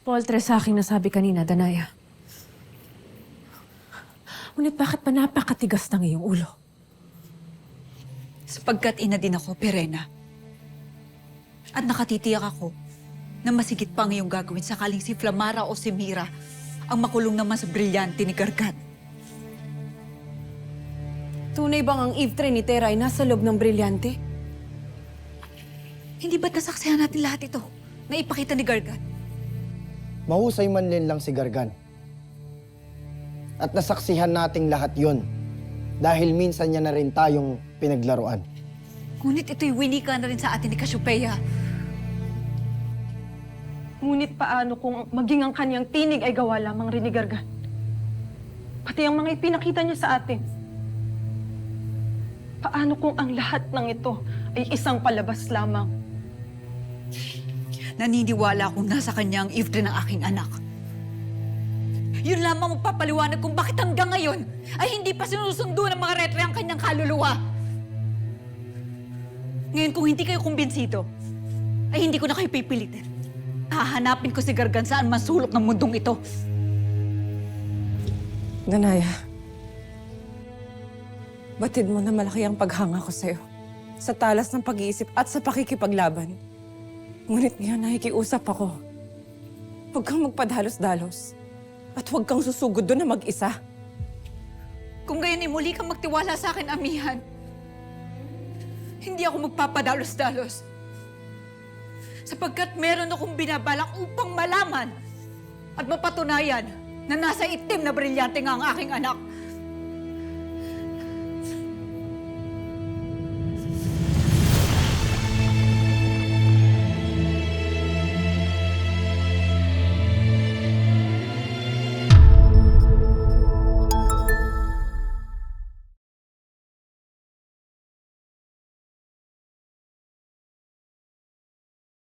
Poltres sa aking nasabi kanina, Danaya. Ngunit bakit pa napakatigas ng iyong ulo? Sapagkat ina din ako, Perena. At nakatitiyak ako na masigit pa ang iyong gagawin sakaling si Flamara o si Mira ang makulong naman sa brilyante ni Gargan. Tunay bang ang Eve Trinitera ay nasa loob ng brilyante? Hindi ba't nasaksihan natin lahat ito na ipakita ni Gargan? Mahusay man lang si Gargan. At nasaksihan nating lahat yon dahil minsan niya na rin tayong pinaglaruan. Ngunit ito'y winika na rin sa atin ni Cassiopeia. Ngunit paano kung maging ang kanyang tinig ay gawa lamang rin ni Gargan? Pati ang mga ipinakita niya sa atin. Paano kung ang lahat ng ito ay isang palabas lamang? Naniniwala akong nasa kanya ang Eve ng aking anak. Yun lamang magpapaliwanag kung bakit hanggang ngayon ay hindi pa sinusundo ng mga retre ang kanyang kaluluwa. Ngayon kung hindi kayo kumbinsido, ay hindi ko na kayo pipilitin. Hahanapin ko si Gargan saan man sulok ng mundong ito. Danaya, batid mo na malaki ang paghanga ko sa'yo. Sa talas ng pag-iisip at sa pakikipaglaban. Ngunit ngayon nakikiusap ako. Huwag kang magpadalos-dalos. At huwag kang susugod doon na mag-isa. Kung gayon ay muli kang magtiwala sa akin, amihan, hindi ako magpapadalos-dalos. Sapagkat meron akong binabalak upang malaman at mapatunayan na nasa itim na brilyante nga ang aking anak.